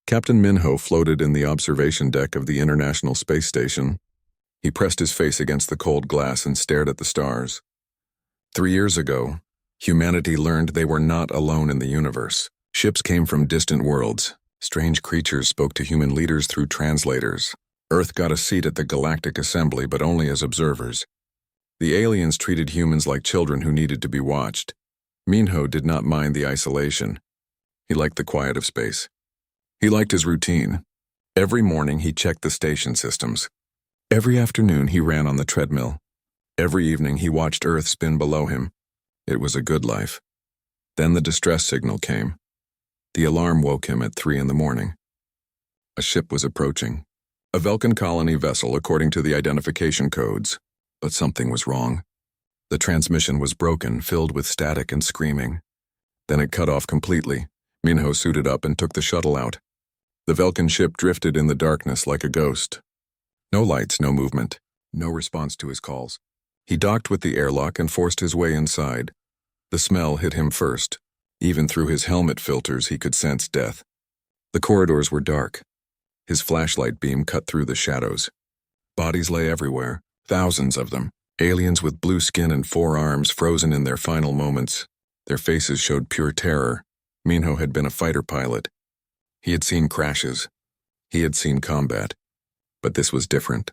Captain Minho floated in the observation deck of the International Space Station. He pressed his face against the cold glass and stared at the stars. 3 years ago, humanity learned they were not alone in the universe. Ships came from distant worlds. Strange creatures spoke to human leaders through translators. Earth got a seat at the Galactic Assembly, but only as observers. The aliens treated humans like children who needed to be watched. Minho did not mind the isolation. He liked the quiet of space. He liked his routine. Every morning he checked the station systems. Every afternoon he ran on the treadmill. Every evening he watched Earth spin below him. It was a good life. Then the distress signal came. The alarm woke him at 3 a.m. A ship was approaching. A Vulcan colony vessel according to the identification codes. But something was wrong. The transmission was broken, filled with static and screaming. Then it cut off completely. Minho suited up and took the shuttle out. The Vulcan ship drifted in the darkness like a ghost. No lights, no movement, no response to his calls. He docked with the airlock and forced his way inside. The smell hit him first. Even through his helmet filters he could sense death. The corridors were dark. His flashlight beam cut through the shadows. Bodies lay everywhere, thousands of them. Aliens with blue skin and 4 arms frozen in their final moments. Their faces showed pure terror. Minho had been a fighter pilot. He had seen crashes. He had seen combat. But this was different.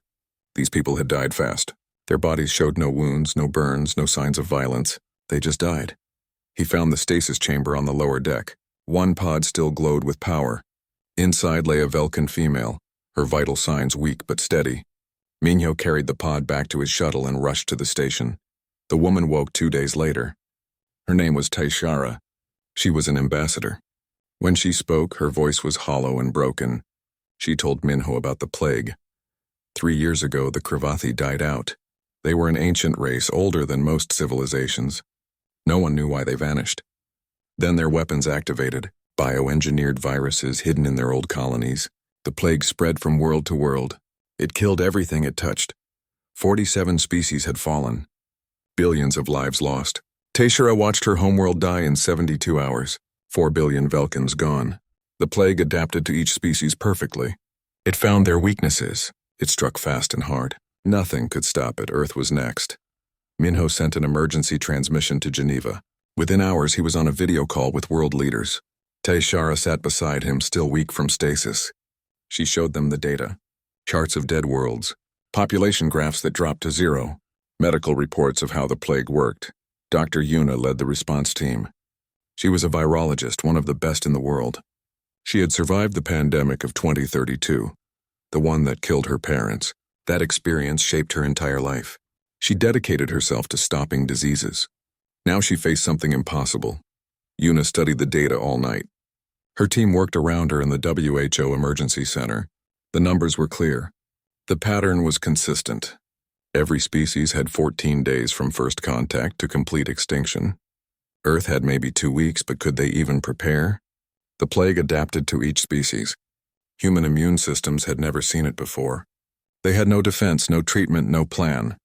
These people had died fast. Their bodies showed no wounds, no burns, no signs of violence. They just died. He found the stasis chamber on the lower deck. One pod still glowed with power. Inside lay a Vulcan female, her vital signs weak but steady. Minho carried the pod back to his shuttle and rushed to the station. The woman woke 2 days later. Her name was Taishara. She was an ambassador. When she spoke, her voice was hollow and broken. She told Minho about the plague. 3 years ago, the Cravathi died out. They were an ancient race, older than most civilizations. No one knew why they vanished. Then their weapons activated, bioengineered viruses hidden in their old colonies. The plague spread from world to world. It killed everything it touched. 47 species had fallen. Billions of lives lost. Taishara watched her homeworld die in 72 hours. 4 billion Vulcans gone. The plague adapted to each species perfectly. It found their weaknesses. It struck fast and hard. Nothing could stop it. Earth was next. Minho sent an emergency transmission to Geneva. Within hours, he was on a video call with world leaders. Taishara sat beside him, still weak from stasis. She showed them the data. Charts of dead worlds. Population graphs that dropped to 0. Medical reports of how the plague worked. Dr. Yuna led the response team. She was a virologist, one of the best in the world. She had survived the pandemic of 2032, the one that killed her parents. That experience shaped her entire life. She dedicated herself to stopping diseases. Now she faced something impossible. Yuna studied the data all night. Her team worked around her in the WHO Emergency Center. The numbers were clear. The pattern was consistent. Every species had 14 days from first contact to complete extinction. Earth had maybe 2 weeks, but could they even prepare? The plague adapted to each species. Human immune systems had never seen it before. They had no defense, no treatment, no plan.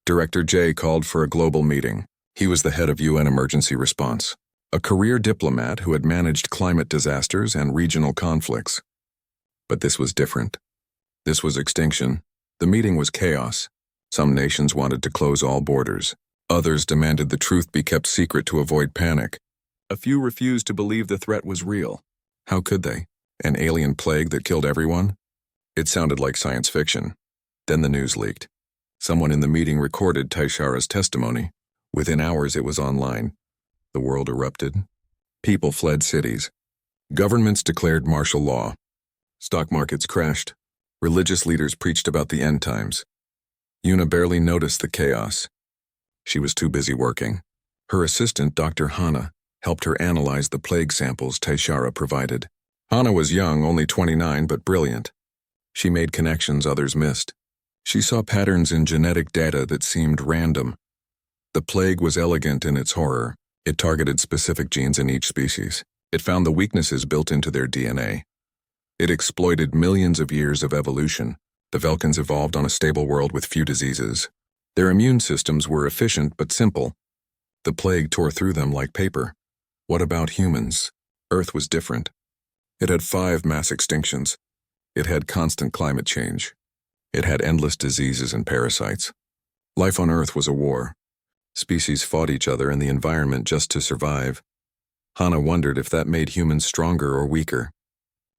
Director J called for a global meeting. He was the head of UN emergency response, a career diplomat who had managed climate disasters and regional conflicts. But this was different. This was extinction. The meeting was chaos. Some nations wanted to close all borders. Others demanded the truth be kept secret to avoid panic. A few refused to believe the threat was real. How could they? An alien plague that killed everyone? It sounded like science fiction. Then the news leaked. Someone in the meeting recorded Taishara's testimony. Within hours it was online. The world erupted. People fled cities. Governments declared martial law. Stock markets crashed. Religious leaders preached about the end times. Yuna barely noticed the chaos. She was too busy working. Her assistant, Dr. Hana, helped her analyze the plague samples Taishara provided. Hana was young, only 29, but brilliant. She made connections others missed. She saw patterns in genetic data that seemed random. The plague was elegant in its horror. It targeted specific genes in each species. It found the weaknesses built into their DNA. It exploited millions of years of evolution. The Vulcans evolved on a stable world with few diseases. Their immune systems were efficient but simple. The plague tore through them like paper. What about humans? Earth was different. It had 5 mass extinctions. It had constant climate change. It had endless diseases and parasites. Life on Earth was a war. Species fought each other in the environment just to survive. Hana wondered if that made humans stronger or weaker.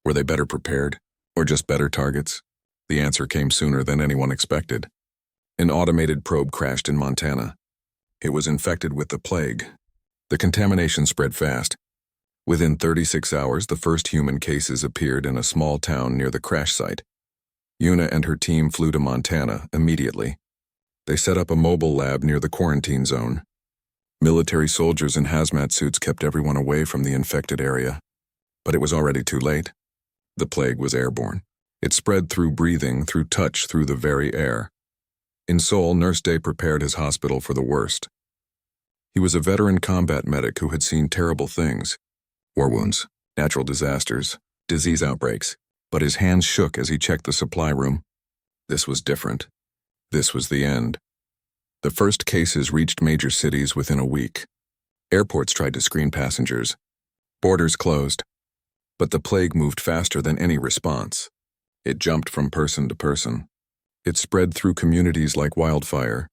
Were they better prepared, or just better targets? The answer came sooner than anyone expected. An automated probe crashed in Montana. It was infected with the plague. The contamination spread fast. Within 36 hours, the first human cases appeared in a small town near the crash site. Yuna and her team flew to Montana immediately. They set up a mobile lab near the quarantine zone. Military soldiers in hazmat suits kept everyone away from the infected area. But it was already too late. The plague was airborne. It spread through breathing, through touch, through the very air. In Seoul, Nurse Day prepared his hospital for the worst. He was a veteran combat medic who had seen terrible things. War wounds, natural disasters, disease outbreaks. But his hands shook as he checked the supply room. This was different. This was the end. The first cases reached major cities within a week. Airports tried to screen passengers. Borders closed. But the plague moved faster than any response. It jumped from person to person. It spread through communities like wildfire.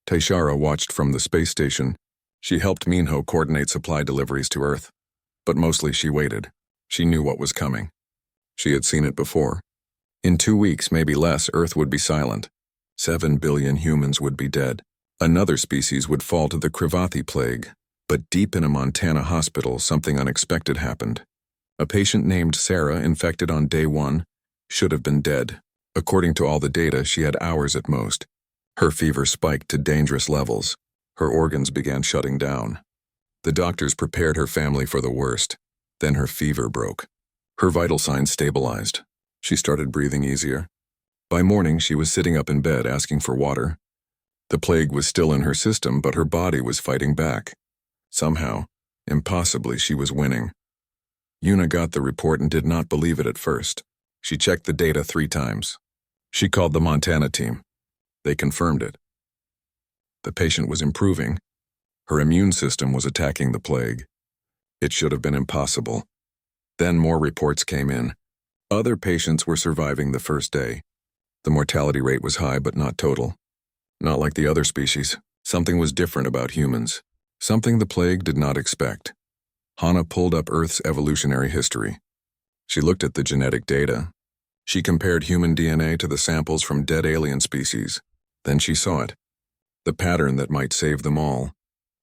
Taishara watched from the space station. She helped Minho coordinate supply deliveries to Earth. But mostly she waited. She knew what was coming. She had seen it before. In 2 weeks, maybe less, Earth would be silent. 7 billion humans would be dead. Another species would fall to the Krivathi plague. But deep in a Montana hospital, something unexpected happened. A patient named Sarah, infected on day 1, should have been dead. According to all the data, she had hours at most. Her fever spiked to dangerous levels. Her organs began shutting down. The doctors prepared her family for the worst. Then her fever broke. Her vital signs stabilized. She started breathing easier. By morning, she was sitting up in bed asking for water. The plague was still in her system, but her body was fighting back. Somehow, impossibly, she was winning. Yuna got the report and did not believe it at first. She checked the data 3 times. She called the Montana team. They confirmed it. The patient was improving. Her immune system was attacking the plague. It should have been impossible. Then more reports came in. Other patients were surviving the first day. The mortality rate was high but not total. Not like the other species. Something was different about humans. Something the plague did not expect. Hana pulled up Earth's evolutionary history. She looked at the genetic data. She compared human DNA to the samples from dead alien species. Then she saw it. The pattern that might save them all.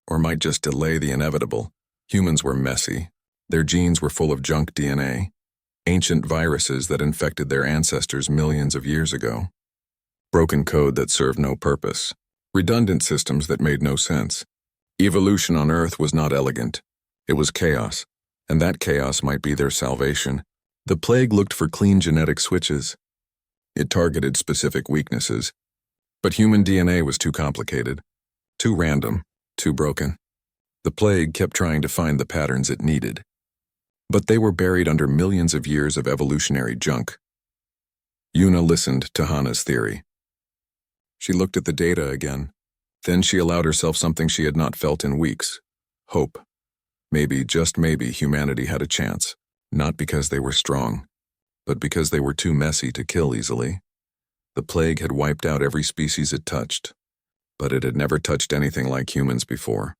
Or might just delay the inevitable. Humans were messy. Their genes were full of junk DNA. Ancient viruses that infected their ancestors millions of years ago. Broken code that served no purpose. Redundant systems that made no sense. Evolution on Earth was not elegant. It was chaos. And that chaos might be their salvation. The plague looked for clean genetic switches. It targeted specific weaknesses. But human DNA was too complicated. Too random. Too broken. The plague kept trying to find the patterns it needed. But they were buried under millions of years of evolutionary junk. Yuna listened to Hana's theory. She looked at the data again. Then she allowed herself something she had not felt in weeks. Hope. Maybe, just maybe, humanity had a chance. Not because they were strong, but because they were too messy to kill easily. The plague had wiped out every species it touched. But it had never touched anything like humans before.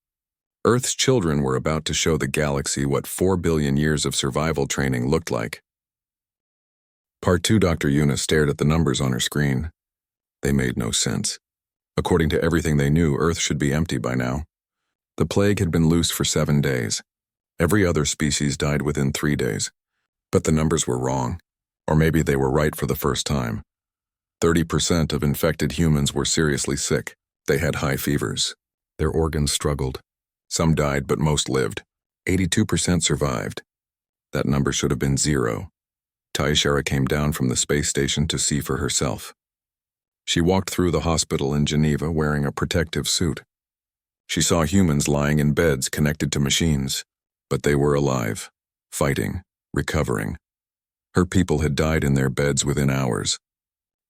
Earth's children were about to show the galaxy what 4 billion years of survival training looked like. Part 2. Dr. Yuna stared at the numbers on her screen. They made no sense. According to everything they knew, Earth should be empty by now. The plague had been loose for 7 days. Every other species died within 3 days. But the numbers were wrong. Or maybe they were right for the first time. 30% of infected humans were seriously sick. They had high fevers. Their organs struggled. Some died, but most lived. 82% survived. That number should have been 0. Taishara came down from the space station to see for herself. She walked through the hospital in Geneva wearing a protective suit. She saw humans lying in beds connected to machines, but they were alive, fighting, recovering. Her people had died in their beds within hours.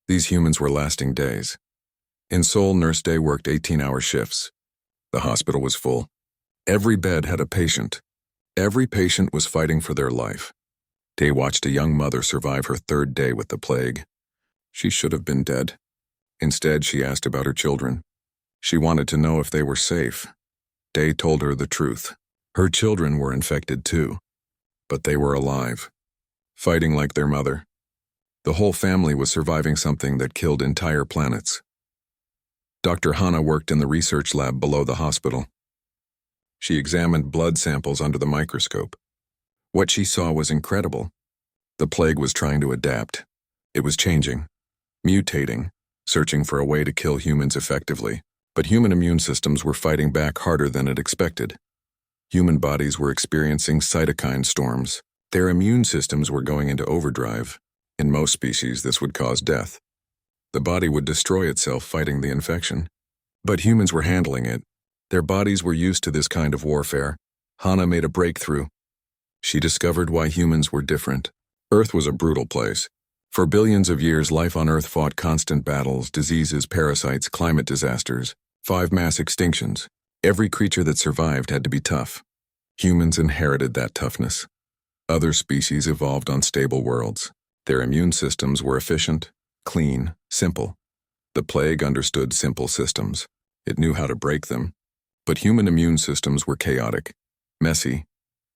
These humans were lasting days. In Seoul, Nurse Day worked 18-hour shifts. The hospital was full. Every bed had a patient. Every patient was fighting for their life. Day watched a young mother survive her third day with the plague. She should have been dead. Instead, she asked about her children. She wanted to know if they were safe. Day told her the truth. Her children were infected too, but they were alive, fighting like their mother. The whole family was surviving something that killed entire planets. Dr. Hana worked in the research lab below the hospital. She examined blood samples under the microscope. What she saw was incredible. The plague was trying to adapt. It was changing, mutating, searching for a way to kill humans effectively. But human immune systems were fighting back harder than it expected. Human bodies were experiencing cytokine storms. Their immune systems were going into overdrive. In most species, this would cause death. The body would destroy itself fighting the infection. But humans were handling it. Their bodies were used to this kind of warfare. Hana made a breakthrough. She discovered why humans were different. Earth was a brutal place. For billions of years, life on Earth fought constant battles, diseases, parasites, climate disasters, 5 mass extinctions. Every creature that survived had to be tough. Humans inherited that toughness. Other species evolved on stable worlds. Their immune systems were efficient, clean, simple. The plague understood simple systems. It knew how to break them. But human immune systems were chaotic, messy,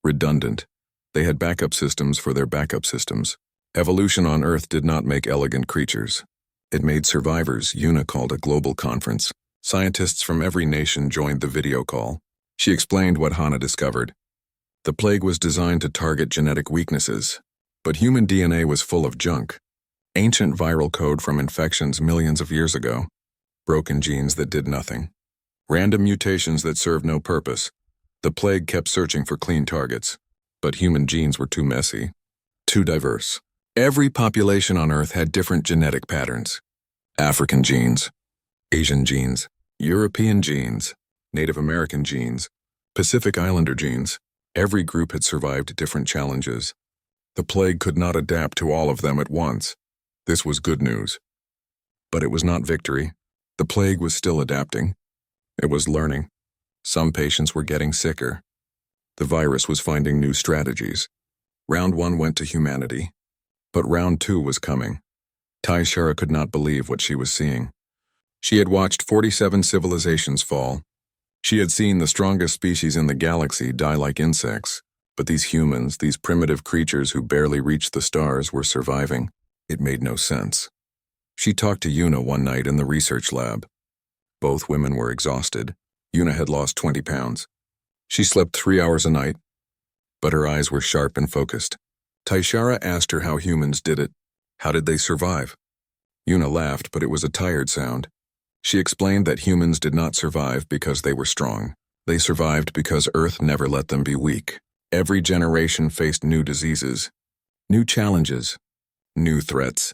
redundant. They had backup systems for their backup systems. Evolution on Earth did not make elegant creatures. It made survivors. Yuna called a global conference. Scientists from every nation joined the video call. She explained what Hana discovered. The plague was designed to target genetic weaknesses, but human DNA was full of junk. Ancient viral code from infections millions of years ago. Broken genes that did nothing. Random mutations that served no purpose. The plague kept searching for clean targets, but human genes were too messy, too diverse. Every population on Earth had different genetic patterns. African genes, Asian genes, European genes, Native American genes, Pacific Islander genes. Every group had survived different challenges. The plague could not adapt to all of them at once. This was good news. But it was not victory. The plague was still adapting. It was learning. Some patients were getting sicker. The virus was finding new strategies. Round 1 went to humanity. But round 2 was coming. Taishara could not believe what she was seeing. She had watched 47 civilizations fall. She had seen the strongest species in the galaxy die like insects. But these humans, these primitive creatures who barely reached the stars, were surviving. It made no sense. She talked to Yuna one night in the research lab. Both women were exhausted. Yuna had lost 20 pounds. She slept 3 hours a night, but her eyes were sharp and focused. Taishara asked her how humans did it. How did they survive? Yuna laughed, but it was a tired sound. She explained that humans did not survive because they were strong. They survived because Earth never let them be weak. Every generation faced new diseases, new challenges, new threats.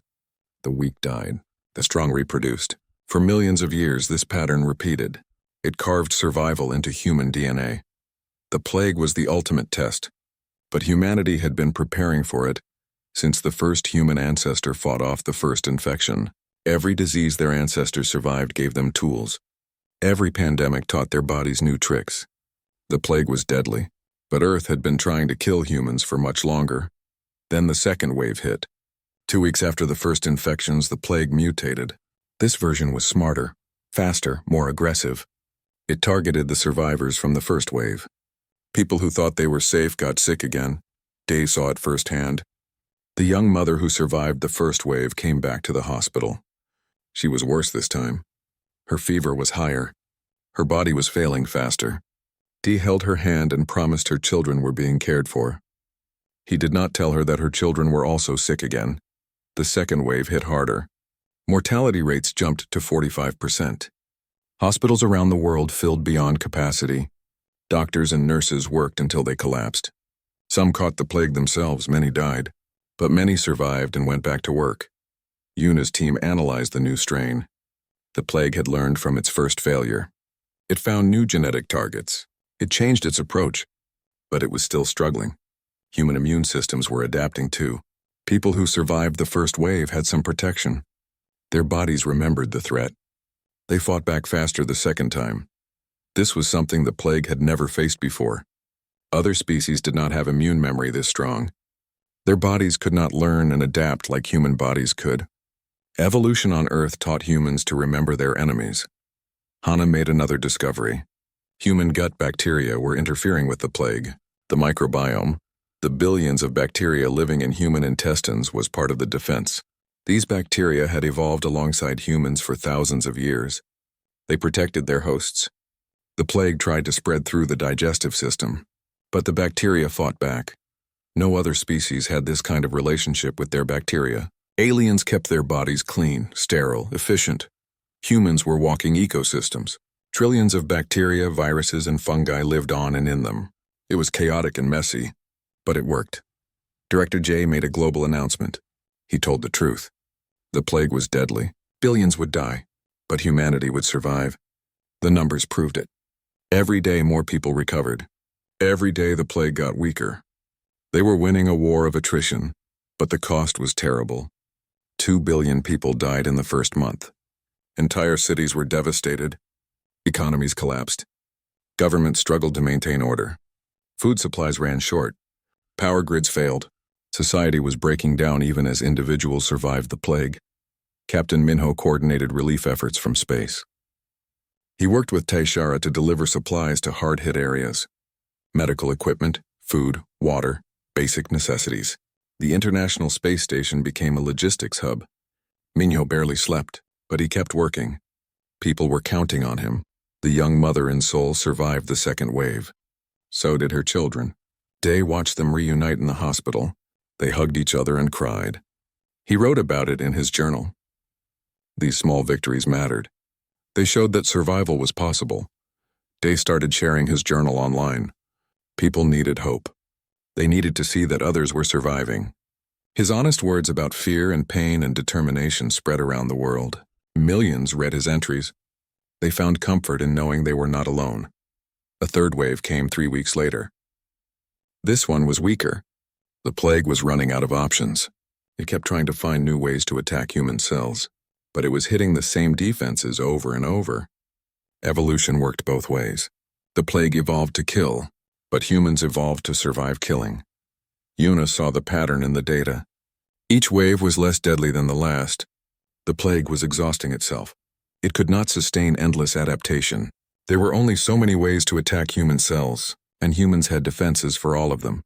The weak died. The strong reproduced. For millions of years, this pattern repeated. It carved survival into human DNA. The plague was the ultimate test, but humanity had been preparing for it since the first human ancestor fought off the first infection. Every disease their ancestors survived gave them tools. Every pandemic taught their bodies new tricks. The plague was deadly, but Earth had been trying to kill humans for much longer. Then the second wave hit. 2 weeks after the first infections, the plague mutated. This version was smarter, faster, more aggressive. It targeted the survivors from the first wave. People who thought they were safe got sick again. Day saw it firsthand. The young mother who survived the first wave came back to the hospital. She was worse this time. Her fever was higher. Her body was failing faster. Dee held her hand and promised her children were being cared for. He did not tell her that her children were also sick again. The second wave hit harder. Mortality rates jumped to 45%. Hospitals around the world filled beyond capacity. Doctors and nurses worked until they collapsed. Some caught the plague themselves, many died. But many survived and went back to work. Yuna's team analyzed the new strain. The plague had learned from its first failure. It found new genetic targets. It changed its approach, but it was still struggling. Human immune systems were adapting too. People who survived the first wave had some protection. Their bodies remembered the threat. They fought back faster the second time. This was something the plague had never faced before. Other species did not have immune memory this strong. Their bodies could not learn and adapt like human bodies could. Evolution on Earth taught humans to remember their enemies. Hannah made another discovery. Human gut bacteria were interfering with the plague. The microbiome, the billions of bacteria living in human intestines, was part of the defense. These bacteria had evolved alongside humans for thousands of years. They protected their hosts. The plague tried to spread through the digestive system, but the bacteria fought back. No other species had this kind of relationship with their bacteria. Aliens kept their bodies clean, sterile, efficient. Humans were walking ecosystems. Trillions of bacteria, viruses, and fungi lived on and in them. It was chaotic and messy, but it worked. Director J made a global announcement. He told the truth. The plague was deadly. Billions would die, but humanity would survive. The numbers proved it. Every day more people recovered. Every day the plague got weaker. They were winning a war of attrition, but the cost was terrible. 2 billion people died in the first month. Entire cities were devastated. Economies collapsed. Governments struggled to maintain order. Food supplies ran short. Power grids failed. Society was breaking down even as individuals survived the plague. Captain Minho coordinated relief efforts from space. He worked with Taishara to deliver supplies to hard-hit areas. Medical equipment, food, water, basic necessities. The International Space Station became a logistics hub. Minho barely slept, but he kept working. People were counting on him. The young mother in Seoul survived the second wave. So did her children. Day watched them reunite in the hospital. They hugged each other and cried. He wrote about it in his journal. These small victories mattered. They showed that survival was possible. Day started sharing his journal online. People needed hope. They needed to see that others were surviving. His honest words about fear and pain and determination spread around the world. Millions read his entries. They found comfort in knowing they were not alone. A third wave came 3 weeks later. This one was weaker. The plague was running out of options. It kept trying to find new ways to attack human cells, but it was hitting the same defenses over and over. Evolution worked both ways. The plague evolved to kill, but humans evolved to survive killing. Yuna saw the pattern in the data. Each wave was less deadly than the last. The plague was exhausting itself. It could not sustain endless adaptation. There were only so many ways to attack human cells, and humans had defenses for all of them.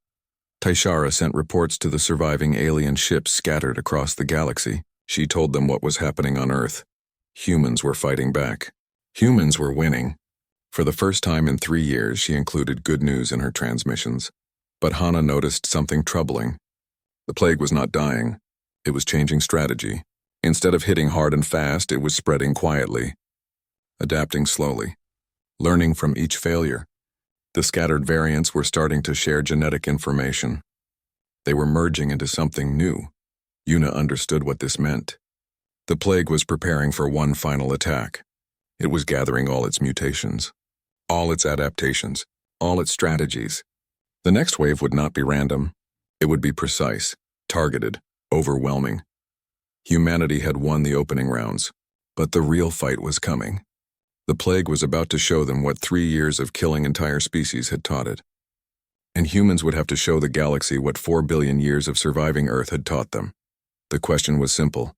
Taishara sent reports to the surviving alien ships scattered across the galaxy. She told them what was happening on Earth. Humans were fighting back. Humans were winning. For the first time in 3 years, she included good news in her transmissions. But Hannah noticed something troubling. The plague was not dying. It was changing strategy. Instead of hitting hard and fast, it was spreading quietly, adapting slowly, learning from each failure. The scattered variants were starting to share genetic information. They were merging into something new. Yuna understood what this meant. The plague was preparing for one final attack. It was gathering all its mutations, all its adaptations, all its strategies. The next wave would not be random. It would be precise, targeted, overwhelming. Humanity had won the opening rounds, but the real fight was coming. The plague was about to show them what 3 years of killing entire species had taught it. And humans would have to show the galaxy what 4 billion years of surviving Earth had taught them. The question was simple.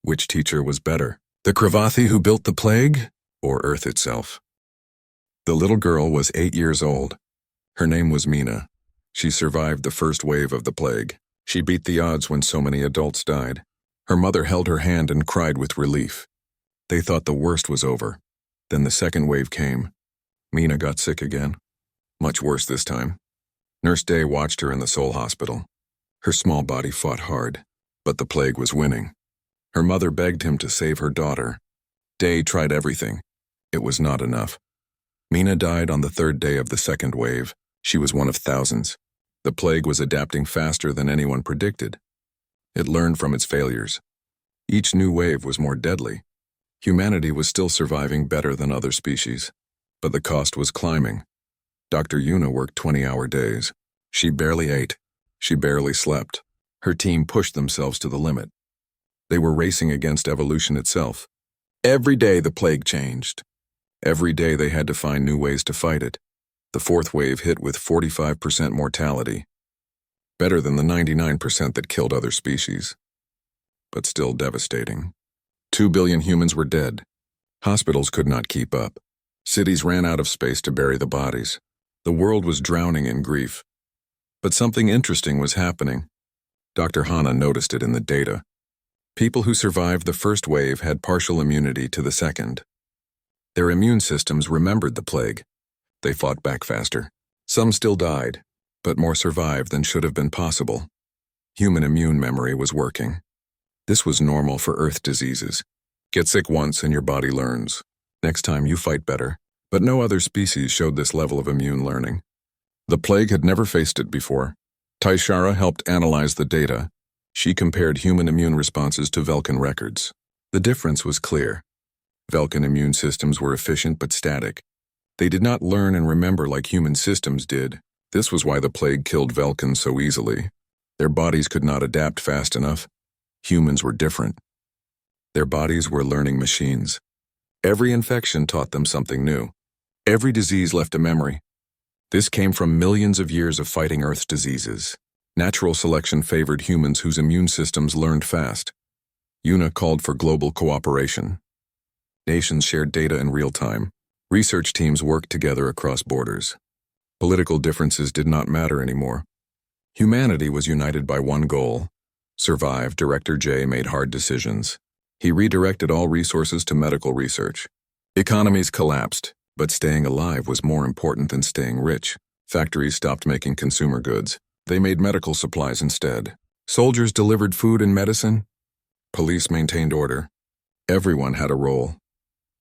Which teacher was better? The Kravathi who built the plague, or Earth itself? The little girl was 8 years old. Her name was Mina. She survived the first wave of the plague. She beat the odds when so many adults died. Her mother held her hand and cried with relief. They thought the worst was over. Then the second wave came. Mina got sick again. Much worse this time. Nurse Day watched her in the Seoul hospital. Her small body fought hard, but the plague was winning. Her mother begged him to save her daughter. Day tried everything. It was not enough. Mina died on the third day of the second wave. She was one of thousands. The plague was adapting faster than anyone predicted. It learned from its failures. Each new wave was more deadly. Humanity was still surviving better than other species, but the cost was climbing. Dr. Yuna worked 20-hour days. She barely ate. She barely slept. Her team pushed themselves to the limit. They were racing against evolution itself. Every day the plague changed. Every day they had to find new ways to fight it. The fourth wave hit with 45% mortality. Better than the 99% that killed other species. But still devastating. 2 billion humans were dead. Hospitals could not keep up. Cities ran out of space to bury the bodies. The world was drowning in grief. But something interesting was happening. Dr. Hanna noticed it in the data. People who survived the first wave had partial immunity to the second. Their immune systems remembered the plague. They fought back faster. Some still died, but more survived than should have been possible. Human immune memory was working. This was normal for Earth diseases. Get sick once and your body learns. Next time you fight better. But no other species showed this level of immune learning. The plague had never faced it before. Taishara helped analyze the data. She compared human immune responses to Vulcan records. The difference was clear. Vulcan immune systems were efficient but static. They did not learn and remember like human systems did. This was why the plague killed Vulcans so easily. Their bodies could not adapt fast enough. Humans were different. Their bodies were learning machines. Every infection taught them something new. Every disease left a memory. This came from millions of years of fighting Earth's diseases. Natural selection favored humans whose immune systems learned fast. UNA called for global cooperation. Nations shared data in real time. Research teams worked together across borders. Political differences did not matter anymore. Humanity was united by one goal. Survive. Director J made hard decisions. He redirected all resources to medical research. Economies collapsed, but staying alive was more important than staying rich. Factories stopped making consumer goods. They made medical supplies instead. Soldiers delivered food and medicine. Police maintained order. Everyone had a role.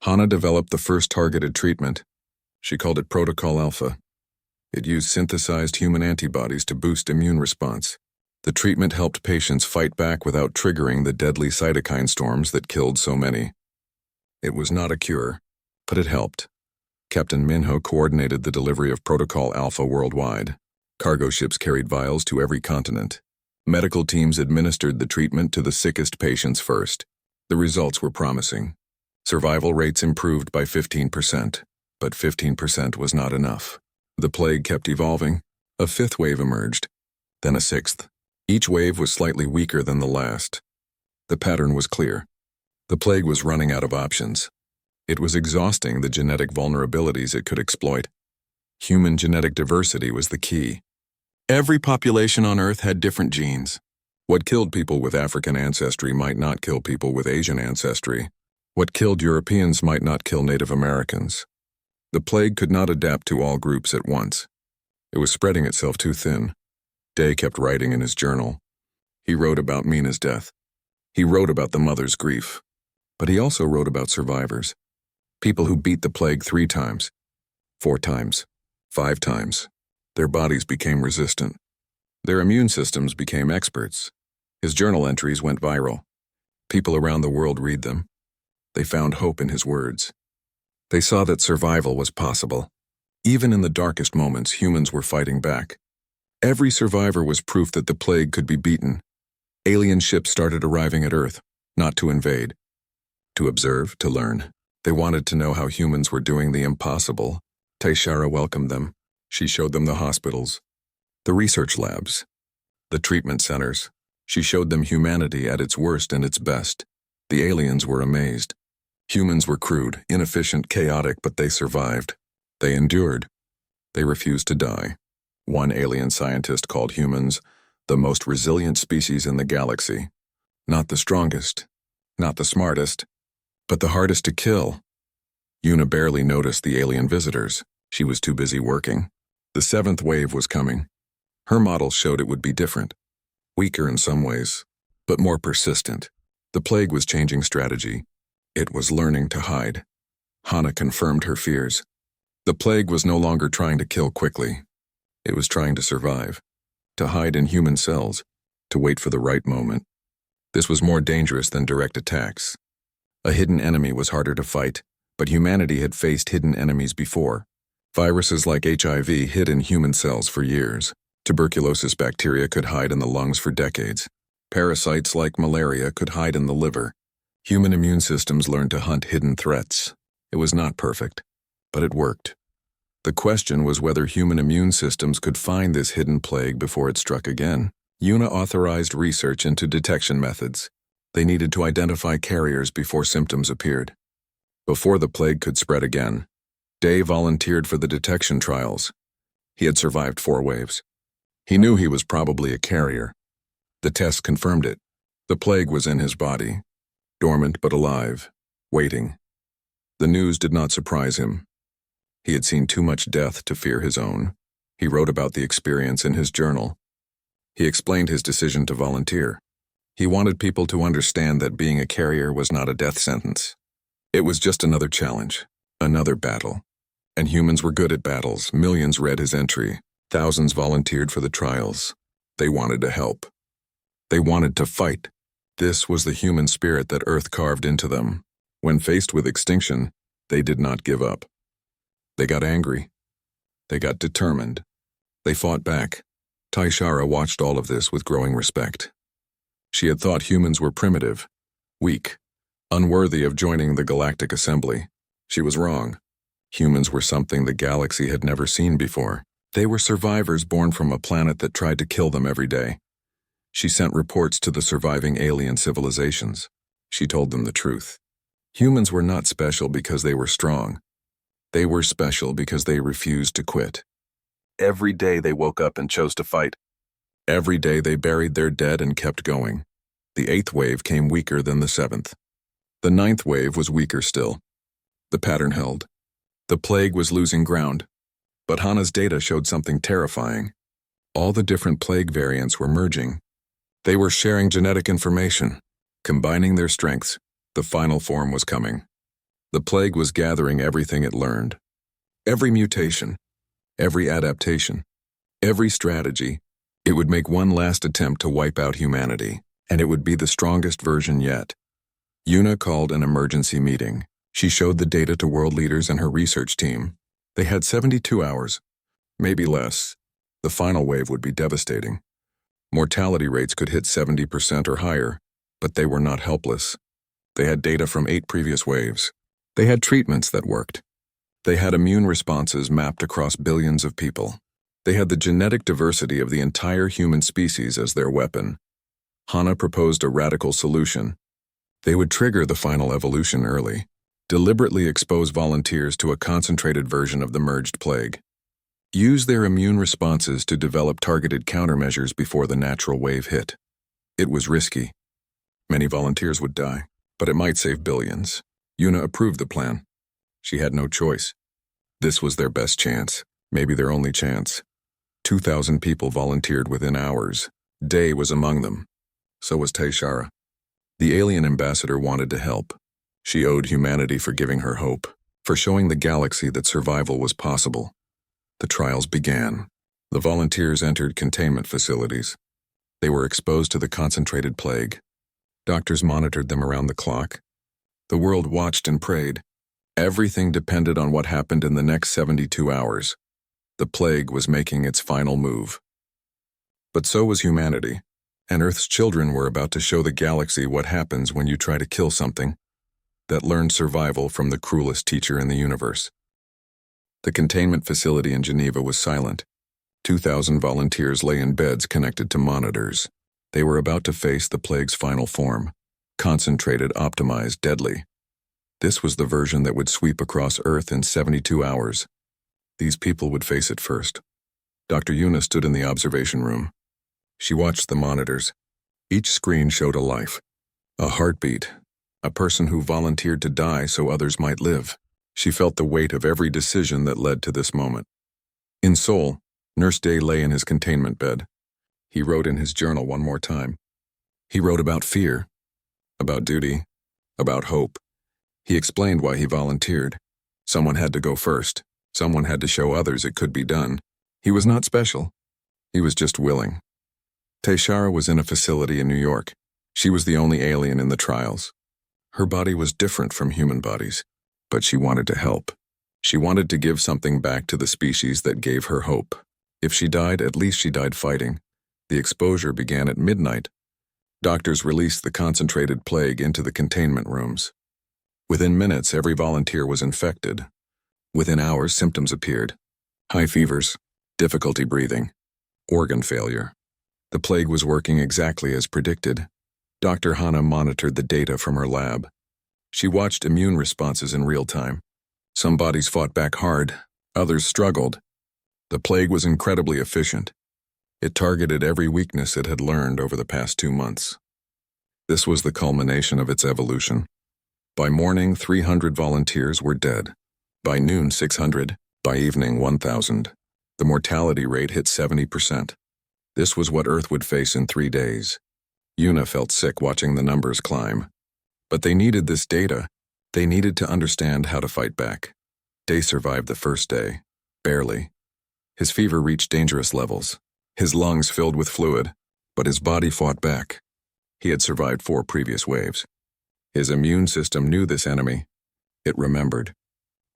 Hanna developed the first targeted treatment. She called it Protocol Alpha. It used synthesized human antibodies to boost immune response. The treatment helped patients fight back without triggering the deadly cytokine storms that killed so many. It was not a cure, but it helped. Captain Minho coordinated the delivery of Protocol Alpha worldwide. Cargo ships carried vials to every continent. Medical teams administered the treatment to the sickest patients first. The results were promising. Survival rates improved by 15%, but 15% was not enough. The plague kept evolving. A fifth wave emerged, then a sixth. Each wave was slightly weaker than the last. The pattern was clear. The plague was running out of options. It was exhausting the genetic vulnerabilities it could exploit. Human genetic diversity was the key. Every population on Earth had different genes. What killed people with African ancestry might not kill people with Asian ancestry. What killed Europeans might not kill Native Americans. The plague could not adapt to all groups at once. It was spreading itself too thin. Day kept writing in his journal. He wrote about Mina's death. He wrote about the mother's grief. But he also wrote about survivors. People who beat the plague 3 times, 4 times, 5 times. Their bodies became resistant. Their immune systems became experts. His journal entries went viral. People around the world read them. They found hope in his words. They saw that survival was possible. Even in the darkest moments, humans were fighting back. Every survivor was proof that the plague could be beaten. Alien ships started arriving at Earth, not to invade. To observe, to learn. They wanted to know how humans were doing the impossible. Taishara welcomed them. She showed them the hospitals, the research labs, the treatment centers. She showed them humanity at its worst and its best. The aliens were amazed. Humans were crude, inefficient, chaotic, but they survived. They endured. They refused to die. One alien scientist called humans the most resilient species in the galaxy. Not the strongest, not the smartest, but the hardest to kill. Una barely noticed the alien visitors. She was too busy working. The 7th wave was coming. Her model showed it would be different. Weaker in some ways, but more persistent. The plague was changing strategy. It was learning to hide. Hanna confirmed her fears. The plague was no longer trying to kill quickly. It was trying to survive, to hide in human cells, to wait for the right moment. This was more dangerous than direct attacks. A hidden enemy was harder to fight, but humanity had faced hidden enemies before. Viruses like HIV hid in human cells for years. Tuberculosis bacteria could hide in the lungs for decades. Parasites like malaria could hide in the liver. Human immune systems learned to hunt hidden threats. It was not perfect, but it worked. The question was whether human immune systems could find this hidden plague before it struck again. UNA authorized research into detection methods. They needed to identify carriers before symptoms appeared. Before the plague could spread again, Day volunteered for the detection trials. He had survived 4 waves. He knew he was probably a carrier. The tests confirmed it. The plague was in his body, dormant but alive, waiting. The news did not surprise him. He had seen too much death to fear his own. He wrote about the experience in his journal. He explained his decision to volunteer. He wanted people to understand that being a carrier was not a death sentence. It was just another challenge, another battle. And humans were good at battles. Millions read his entry. Thousands volunteered for the trials. They wanted to help. They wanted to fight. This was the human spirit that Earth carved into them. When faced with extinction, they did not give up. They got angry. They got determined. They fought back. Taishara watched all of this with growing respect. She had thought humans were primitive, weak, unworthy of joining the Galactic Assembly. She was wrong. Humans were something the galaxy had never seen before. They were survivors born from a planet that tried to kill them every day. She sent reports to the surviving alien civilizations. She told them the truth. Humans were not special because they were strong. They were special because they refused to quit. Every day they woke up and chose to fight. Every day they buried their dead and kept going. The 8th wave came weaker than the 7th. The 9th wave was weaker still. The pattern held. The plague was losing ground. But Hana's data showed something terrifying. All the different plague variants were merging. They were sharing genetic information, combining their strengths. The final form was coming. The plague was gathering everything it learned. Every mutation, every adaptation, every strategy. It would make one last attempt to wipe out humanity, and it would be the strongest version yet. Yuna called an emergency meeting. She showed the data to world leaders and her research team. They had 72 hours, maybe less. The final wave would be devastating. Mortality rates could hit 70% or higher, but they were not helpless. They had data from 8 previous waves. They had treatments that worked. They had immune responses mapped across billions of people. They had the genetic diversity of the entire human species as their weapon. Hana proposed a radical solution. They would trigger the final evolution early, deliberately expose volunteers to a concentrated version of the merged plague. Use their immune responses to develop targeted countermeasures before the natural wave hit. It was risky. Many volunteers would die, but it might save billions. Yuna approved the plan. She had no choice. This was their best chance, maybe their only chance. 2,000 people volunteered within hours. Day was among them. So was Taishara. The alien ambassador wanted to help. She owed humanity for giving her hope, for showing the galaxy that survival was possible. The trials began. The volunteers entered containment facilities. They were exposed to the concentrated plague. Doctors monitored them around the clock. The world watched and prayed. Everything depended on what happened in the next 72 hours. The plague was making its final move. But so was humanity, and Earth's children were about to show the galaxy what happens when you try to kill something that learned survival from the cruelest teacher in the universe. The containment facility in Geneva was silent. 2,000 volunteers lay in beds connected to monitors. They were about to face the plague's final form, concentrated, optimized, deadly. This was the version that would sweep across Earth in 72 hours. These people would face it first. Dr. Yuna stood in the observation room. She watched the monitors. Each screen showed a life, a heartbeat, a person who volunteered to die so others might live. She felt the weight of every decision that led to this moment. In Seoul, Nurse Day lay in his containment bed. He wrote in his journal one more time. He wrote about fear, about duty, about hope. He explained why he volunteered. Someone had to go first. Someone had to show others it could be done. He was not special. He was just willing. Taishara was in a facility in New York. She was the only alien in the trials. Her body was different from human bodies, but she wanted to help. She wanted to give something back to the species that gave her hope. If she died, at least she died fighting. The exposure began at midnight. Doctors released the concentrated plague into the containment rooms. Within minutes, every volunteer was infected. Within hours, symptoms appeared. High fevers, difficulty breathing, organ failure. The plague was working exactly as predicted. Dr. Hana monitored the data from her lab. She watched immune responses in real time. Some bodies fought back hard, others struggled. The plague was incredibly efficient. It targeted every weakness it had learned over the past 2 months. This was the culmination of its evolution. By morning, 300 volunteers were dead. By noon, 600. By evening, 1,000. The mortality rate hit 70%. This was what Earth would face in 3 days. Yuna felt sick watching the numbers climb. But they needed this data. They needed to understand how to fight back. Day survived the first day. Barely. His fever reached dangerous levels. His lungs filled with fluid. But his body fought back. He had survived 4 previous waves. His immune system knew this enemy. It remembered.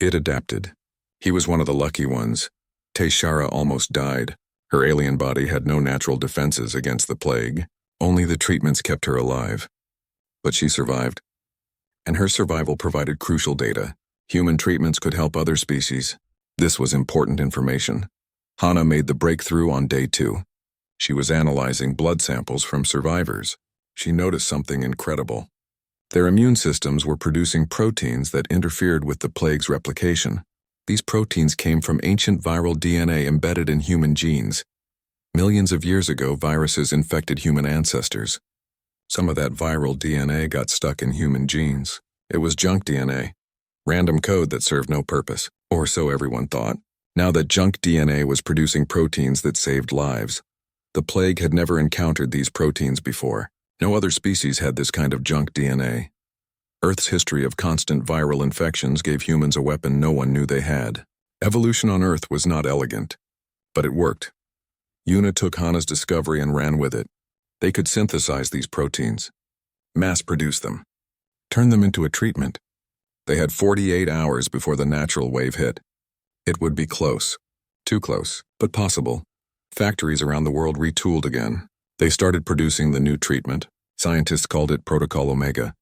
It adapted. He was one of the lucky ones. Teshara almost died. Her alien body had no natural defenses against the plague. Only the treatments kept her alive. But she survived. And her survival provided crucial data. Human treatments could help other species. This was important information. Hana made the breakthrough on day 2. She was analyzing blood samples from survivors. She noticed something incredible. Their immune systems were producing proteins that interfered with the plague's replication. These proteins came from ancient viral DNA embedded in human genes. Millions of years ago, viruses infected human ancestors. Some of that viral DNA got stuck in human genes. It was junk DNA, random code that served no purpose, or so everyone thought. Now that junk DNA was producing proteins that saved lives. The plague had never encountered these proteins before. No other species had this kind of junk DNA. Earth's history of constant viral infections gave humans a weapon no one knew they had. Evolution on Earth was not elegant, but it worked. Yuna took Hana's discovery and ran with it. They could synthesize these proteins, mass-produce them, turn them into a treatment. They had 48 hours before the natural wave hit. It would be close. Too close, but possible. Factories around the world retooled again. They started producing the new treatment. Scientists called it Protocol Omega.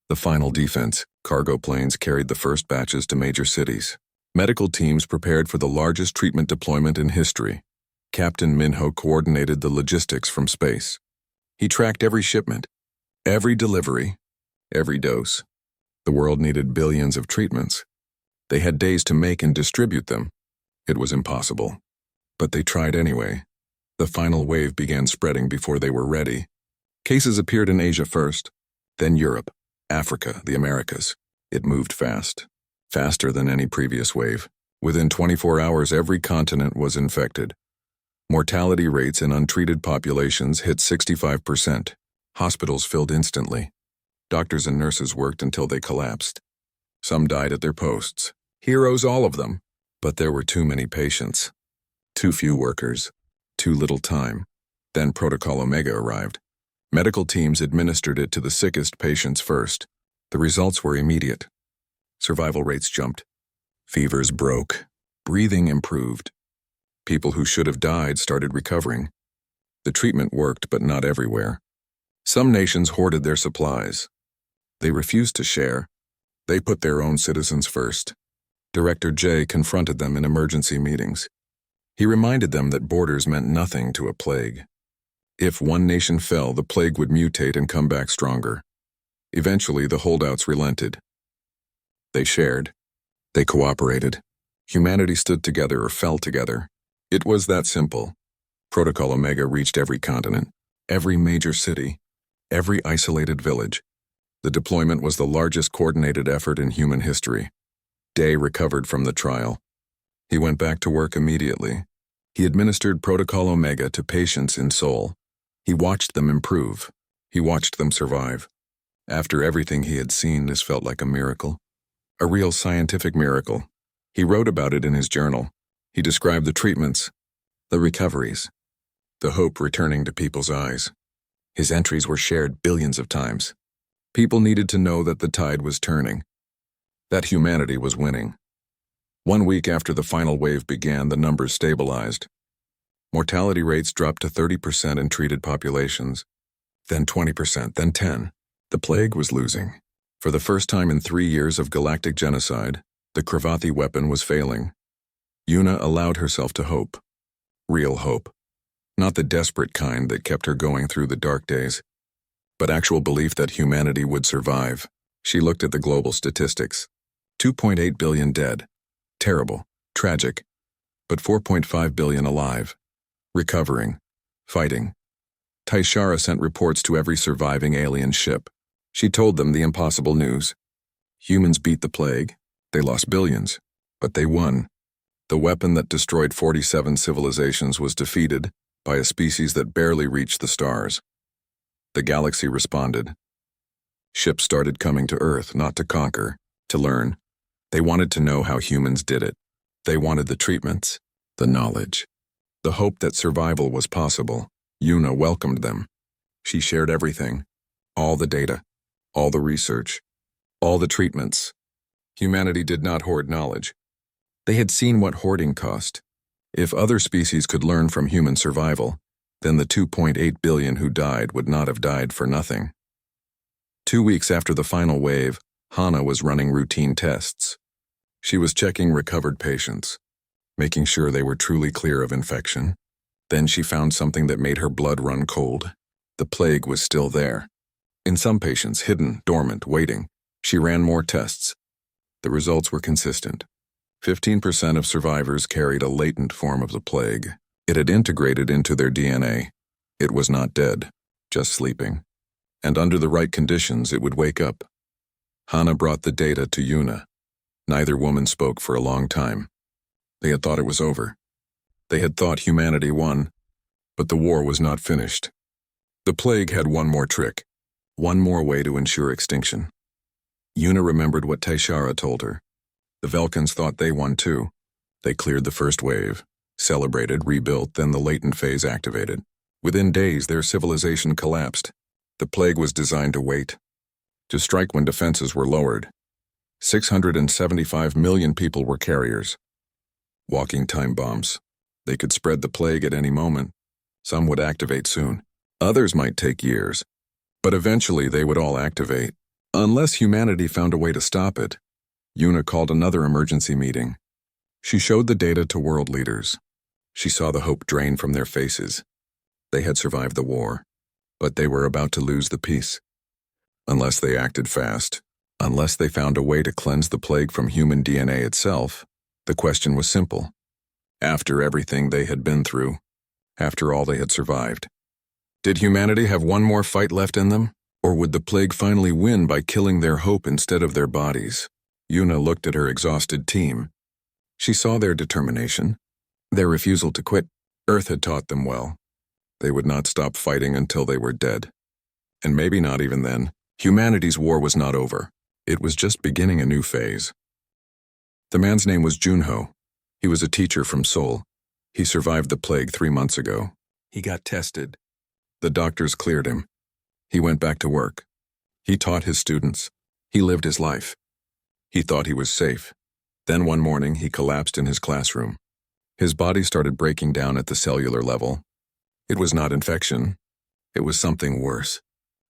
The final defense. Cargo planes carried the first batches to major cities. Medical teams prepared for the largest treatment deployment in history. Captain Minho coordinated the logistics from space. He tracked every shipment, every delivery, every dose. The world needed billions of treatments. They had days to make and distribute them. It was impossible. But they tried anyway. The final wave began spreading before they were ready. Cases appeared in Asia first, then Europe, Africa, the Americas. It moved fast, faster than any previous wave. Within 24 hours, every continent was infected. Mortality rates in untreated populations hit 65%. Hospitals filled instantly. Doctors and nurses worked until they collapsed. Some died at their posts. Heroes, all of them. But there were too many patients. Too few workers. Too little time. Then Protocol Omega arrived. Medical teams administered it to the sickest patients first. The results were immediate. Survival rates jumped. Fevers broke. Breathing improved. People who should have died started recovering. The treatment worked, but not everywhere. Some nations hoarded their supplies. They refused to share. They put their own citizens first. Director J confronted them in emergency meetings. He reminded them that borders meant nothing to a plague. If one nation fell, the plague would mutate and come back stronger. Eventually, the holdouts relented. They shared. They cooperated. Humanity stood together or fell together. It was that simple. Protocol Omega reached every continent, every major city, every isolated village. The deployment was the largest coordinated effort in human history. Day recovered from the trial. He went back to work immediately. He administered Protocol Omega to patients in Seoul. He watched them improve. He watched them survive. After everything he had seen, this felt like a miracle. A real scientific miracle. He wrote about it in his journal. He described the treatments, the recoveries, the hope returning to people's eyes. His entries were shared billions of times. People needed to know that the tide was turning, that humanity was winning. 1 week after the final wave began, the numbers stabilized. Mortality rates dropped to 30% in treated populations, then 20%, then 10%. The plague was losing. For the first time in 3 years of galactic genocide, the Kravathi weapon was failing. Yuna allowed herself to hope. Real hope. Not the desperate kind that kept her going through the dark days, but actual belief that humanity would survive. She looked at the global statistics. 2.8 billion dead. Terrible. Tragic. But 4.5 billion alive. Recovering. Fighting. Taishara sent reports to every surviving alien ship. She told them the impossible news. Humans beat the plague. They lost billions. But they won. The weapon that destroyed 47 civilizations was defeated by a species that barely reached the stars. The galaxy responded. Ships started coming to Earth, not to conquer, to learn. They wanted to know how humans did it. They wanted the treatments, the knowledge, the hope that survival was possible. Yuna welcomed them. She shared everything, all the data, all the research, all the treatments. Humanity did not hoard knowledge. They had seen what hoarding cost. If other species could learn from human survival, then the 2.8 billion who died would not have died for nothing. 2 weeks after the final wave, Hana was running routine tests. She was checking recovered patients, making sure they were truly clear of infection. Then she found something that made her blood run cold. The plague was still there. In some patients, hidden, dormant, waiting. She ran more tests. The results were consistent. 15% of survivors carried a latent form of the plague. It had integrated into their DNA. It was not dead, just sleeping. And under the right conditions, it would wake up. Hana brought the data to Yuna. Neither woman spoke for a long time. They had thought it was over. They had thought humanity won, but the war was not finished. The plague had one more trick, one more way to ensure extinction. Yuna remembered what Taishara told her. The Velkans thought they won too. They cleared the first wave, celebrated, rebuilt, then the latent phase activated. Within days, their civilization collapsed. The plague was designed to wait, to strike when defenses were lowered. 675 million people were carriers. Walking time bombs. They could spread the plague at any moment. Some would activate soon. Others might take years. But eventually they would all activate. Unless humanity found a way to stop it. Yuna called another emergency meeting. She showed the data to world leaders. She saw the hope drain from their faces. They had survived the war, but they were about to lose the peace. Unless they acted fast, unless they found a way to cleanse the plague from human DNA itself, the question was simple. After everything they had been through, after all they had survived, did humanity have one more fight left in them? Or would the plague finally win by killing their hope instead of their bodies? Yuna looked at her exhausted team. She saw their determination, their refusal to quit. Earth had taught them well. They would not stop fighting until they were dead. And maybe not even then. Humanity's war was not over. It was just beginning a new phase. The man's name was Junho. He was a teacher from Seoul. He survived the plague 3 months ago. He got tested. The doctors cleared him. He went back to work. He taught his students. He lived his life. He thought he was safe. Then one morning he collapsed in his classroom. His body started breaking down at the cellular level. It was not infection. It was something worse.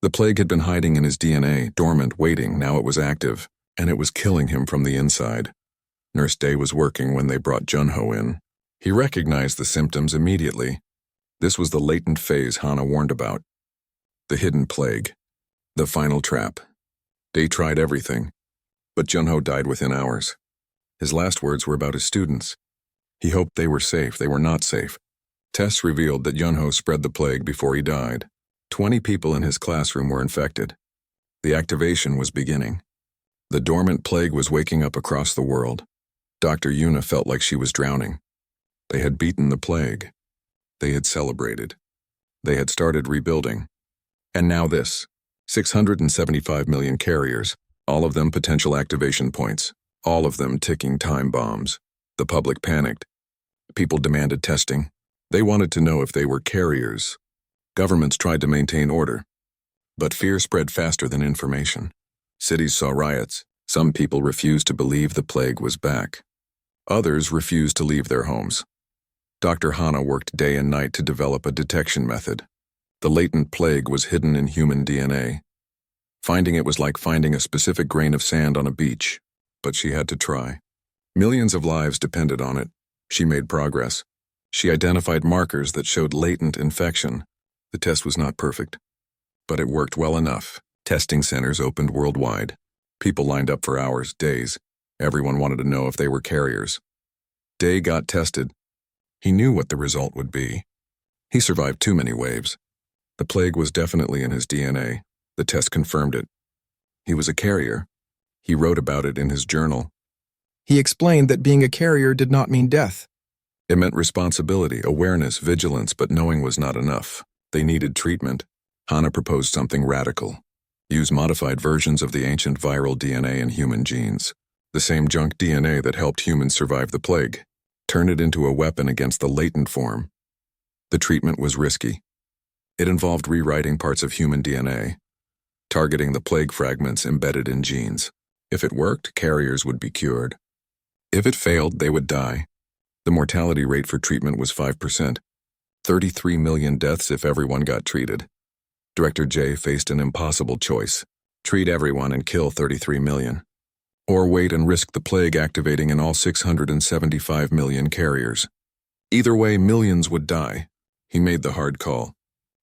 The plague had been hiding in his DNA, dormant, waiting. Now it was active, and it was killing him from the inside. Nurse Day was working when they brought Junho in. He recognized the symptoms immediately. This was the latent phase Hana warned about. The hidden plague. The final trap. Day tried everything, but Junho died within hours. His last words were about his students. He hoped they were safe. They were not safe. Tests revealed that Junho spread the plague before he died. 20 people in his classroom were infected. The activation was beginning. The dormant plague was waking up across the world. Dr. Yuna felt like she was drowning. They had beaten the plague. They had celebrated. They had started rebuilding. And now this. 675 million carriers, all of them potential activation points, all of them ticking time bombs. The public panicked. People demanded testing. They wanted to know if they were carriers. Governments tried to maintain order. But fear spread faster than information. Cities saw riots. Some people refused to believe the plague was back. Others refused to leave their homes. Dr. Hana worked day and night to develop a detection method. The latent plague was hidden in human DNA. Finding it was like finding a specific grain of sand on a beach, but she had to try. Millions of lives depended on it. She made progress. She identified markers that showed latent infection. The test was not perfect, but it worked well enough. Testing centers opened worldwide. People lined up for hours, days. Everyone wanted to know if they were carriers. Day got tested. He knew what the result would be. He survived too many waves. The plague was definitely in his DNA. The test confirmed it. He was a carrier. He wrote about it in his journal. He explained that being a carrier did not mean death. It meant responsibility, awareness, vigilance, but knowing was not enough. They needed treatment. Hana proposed something radical. Use modified versions of the ancient viral DNA in human genes, the same junk DNA that helped humans survive the plague. Turn it into a weapon against the latent form. The treatment was risky. It involved rewriting parts of human DNA, targeting the plague fragments embedded in genes. If it worked, carriers would be cured. If it failed, they would die. The mortality rate for treatment was 5%. 33 million deaths if everyone got treated. Director J faced an impossible choice. Treat everyone and kill 33 million. Or wait and risk the plague activating in all 675 million carriers. Either way, millions would die. He made the hard call.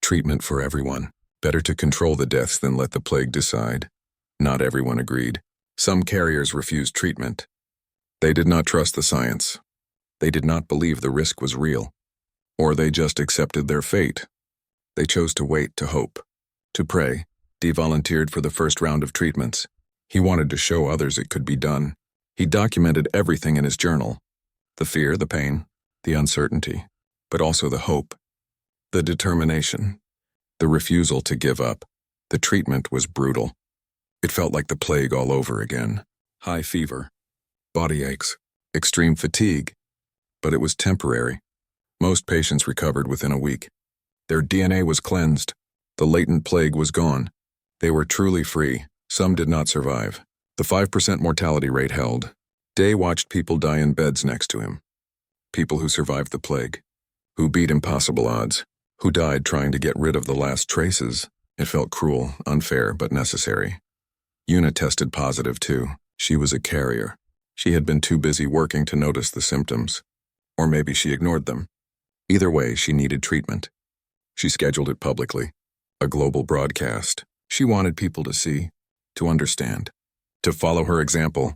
Treatment for everyone. Better to control the deaths than let the plague decide. Not everyone agreed. Some carriers refused treatment. They did not trust the science. They did not believe the risk was real. Or they just accepted their fate. They chose to wait, to hope, to pray. Dee volunteered for the first round of treatments. He wanted to show others it could be done. He documented everything in his journal. The fear, the pain, the uncertainty, but also the hope, the determination, the refusal to give up. The treatment was brutal. It felt like the plague all over again. High fever, body aches, extreme fatigue. But it was temporary. Most patients recovered within a week. Their DNA was cleansed. The latent plague was gone. They were truly free. Some did not survive. The 5% mortality rate held. Day watched people die in beds next to him. People who survived the plague, who beat impossible odds, who died trying to get rid of the last traces. It felt cruel, unfair, but necessary. Una tested positive too. She was a carrier. She had been too busy working to notice the symptoms. Or maybe she ignored them. Either way, she needed treatment. She scheduled it publicly. A global broadcast. She wanted people to see, to understand, to follow her example.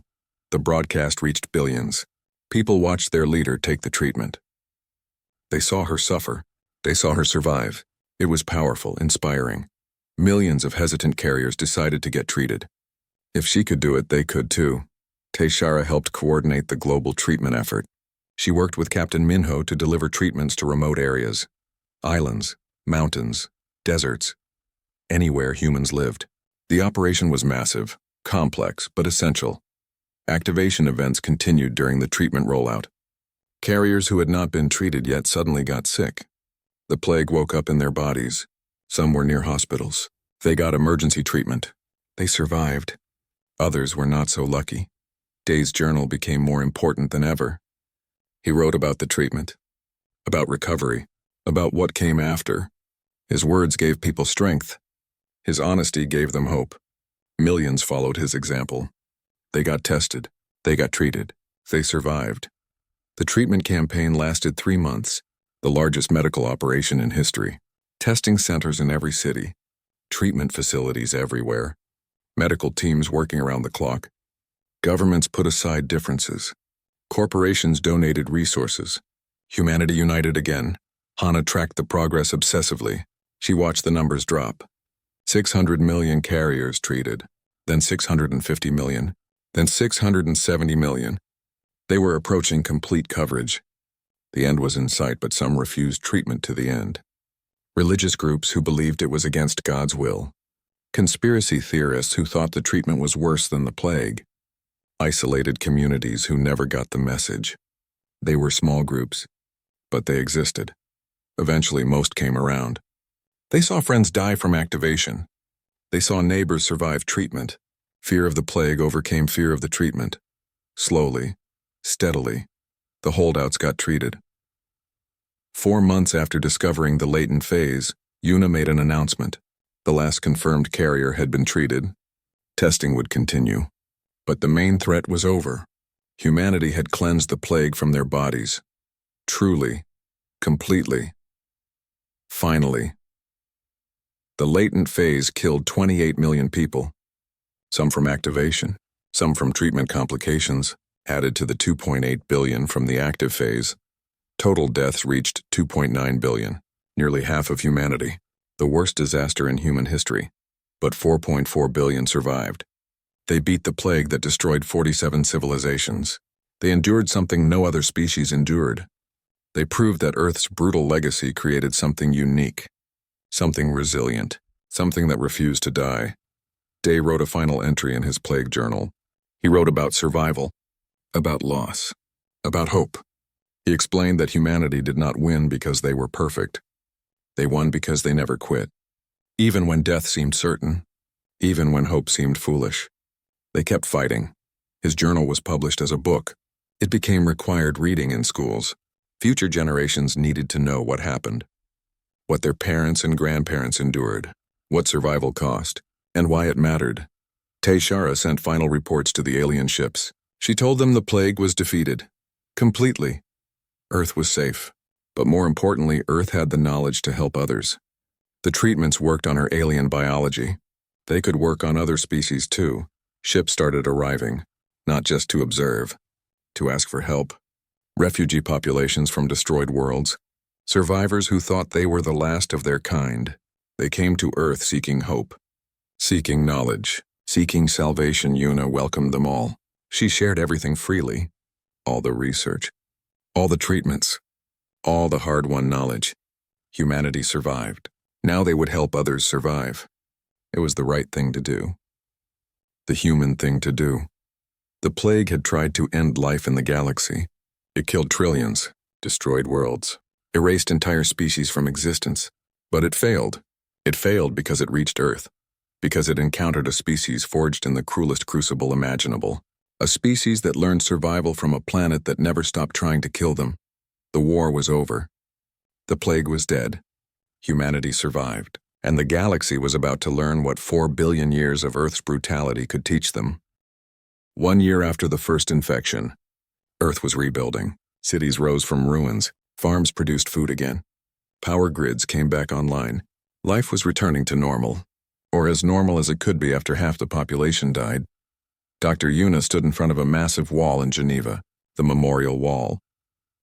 The broadcast reached billions. People watched their leader take the treatment. They saw her suffer. They saw her survive. It was powerful, inspiring. Millions of hesitant carriers decided to get treated. If she could do it, they could too. Teixeira helped coordinate the global treatment effort. She worked with Captain Minho to deliver treatments to remote areas, islands, mountains, deserts, anywhere humans lived. The operation was massive, complex, but essential. Activation events continued during the treatment rollout. Carriers who had not been treated yet suddenly got sick. The plague woke up in their bodies. Some were near hospitals. They got emergency treatment. They survived. Others were not so lucky. Day's journal became more important than ever. He wrote about the treatment, about recovery, about what came after. His words gave people strength. His honesty gave them hope. Millions followed his example. They got tested. They got treated. They survived. The treatment campaign lasted 3 months, the largest medical operation in history. Testing centers in every city, treatment facilities everywhere, medical teams working around the clock. Governments put aside differences. Corporations donated resources. Humanity united again. Hana tracked the progress obsessively. She watched the numbers drop. 600 million carriers treated, then 650 million, then 670 million. They were approaching complete coverage. The end was in sight, but some refused treatment to the end. Religious groups who believed it was against God's will. Conspiracy theorists who thought the treatment was worse than the plague. Isolated communities who never got the message. They were small groups, but they existed. Eventually, most came around. They saw friends die from activation. They saw neighbors survive treatment. Fear of the plague overcame fear of the treatment. Slowly, steadily, the holdouts got treated. 4 months after discovering the latent phase, Una made an announcement. The last confirmed carrier had been treated. Testing would continue. But the main threat was over. Humanity had cleansed the plague from their bodies. Truly. Completely. Finally. The latent phase killed 28 million people. Some from activation, some from treatment complications, added to the 2.8 billion from the active phase. Total deaths reached 2.9 billion, nearly half of humanity, the worst disaster in human history. But 4.4 billion survived. They beat the plague that destroyed 47 civilizations. They endured something no other species endured. They proved that Earth's brutal legacy created something unique, something resilient, something that refused to die. Day wrote a final entry in his plague journal. He wrote about survival, about loss, about hope. He explained that humanity did not win because they were perfect. They won because they never quit. Even when death seemed certain, even when hope seemed foolish. They kept fighting. His journal was published as a book. It became required reading in schools. Future generations needed to know what happened, what their parents and grandparents endured, what survival cost, and why it mattered. Tayshara sent final reports to the alien ships. She told them the plague was defeated. Completely. Earth was safe. But more importantly, Earth had the knowledge to help others. The treatments worked on her alien biology. They could work on other species too. Ships started arriving, not just to observe, to ask for help. Refugee populations from destroyed worlds. Survivors who thought they were the last of their kind. They came to Earth seeking hope, seeking knowledge, seeking salvation. Yuna welcomed them all. She shared everything freely. All the research, all the treatments, all the hard-won knowledge. Humanity survived. Now they would help others survive. It was the right thing to do. The human thing to do. The plague had tried to end life in the galaxy. It killed trillions, destroyed worlds, erased entire species from existence. But it failed. It failed because it reached Earth, because it encountered a species forged in the cruelest crucible imaginable, a species that learned survival from a planet that never stopped trying to kill them. The war was over. The plague was dead. Humanity survived, and the galaxy was about to learn what 4 billion years of Earth's brutality could teach them. 1 year after the first infection, Earth was rebuilding. Cities rose from ruins. Farms produced food again. Power grids came back online. Life was returning to normal, or as normal as it could be after half the population died. Dr. Yuna stood in front of a massive wall in Geneva, the Memorial Wall.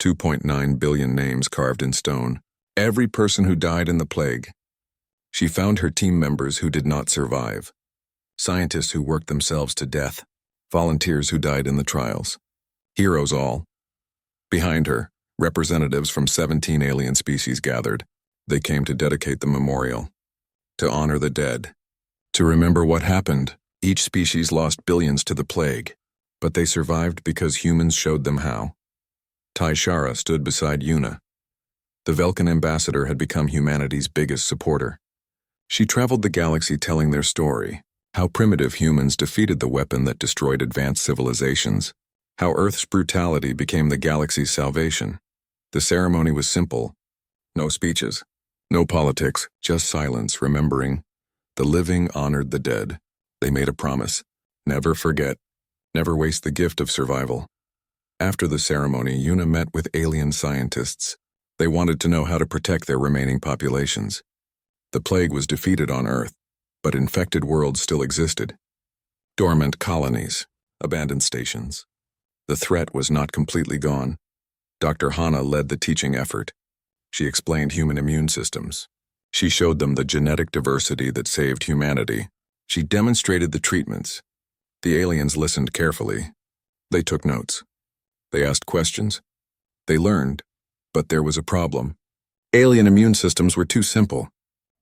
2.9 billion names carved in stone. Every person who died in the plague. She found her team members who did not survive. Scientists who worked themselves to death. Volunteers who died in the trials. Heroes all. Behind her, representatives from 17 alien species gathered. They came to dedicate the memorial, to honor the dead, to remember what happened. Each species lost billions to the plague, but they survived because humans showed them how. Tayshara stood beside Yuna. The Velkan ambassador had become humanity's biggest supporter. She traveled the galaxy telling their story, how primitive humans defeated the weapon that destroyed advanced civilizations, how Earth's brutality became the galaxy's salvation. The ceremony was simple. No speeches, no politics, just silence, remembering. The living honored the dead. They made a promise. Never forget. Never waste the gift of survival. After the ceremony, Yuna met with alien scientists. They wanted to know how to protect their remaining populations. The plague was defeated on Earth, but infected worlds still existed. Dormant colonies, abandoned stations. The threat was not completely gone. Dr. Hana led the teaching effort. She explained human immune systems. She showed them the genetic diversity that saved humanity. She demonstrated the treatments. The aliens listened carefully. They took notes. They asked questions. They learned, but there was a problem. Alien immune systems were too simple,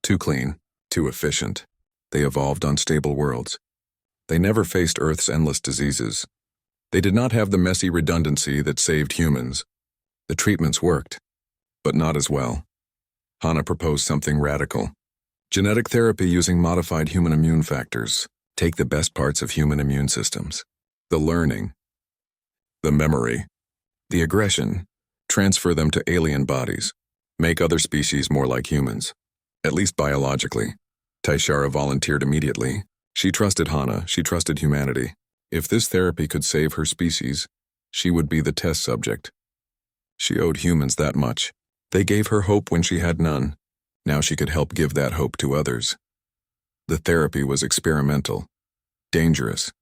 too clean, too efficient. They evolved on stable worlds. They never faced Earth's endless diseases. They did not have the messy redundancy that saved humans. The treatments worked, but not as well. Hana proposed something radical. Genetic therapy using modified human immune factors. Take the best parts of human immune systems. The learning, the memory, the aggression. Transfer them to alien bodies. Make other species more like humans, at least biologically. Tayshara volunteered immediately. She trusted Hana, she trusted humanity. If this therapy could save her species, she would be the test subject. She owed humans that much. They gave her hope when she had none. Now she could help give that hope to others. The therapy was experimental, dangerous.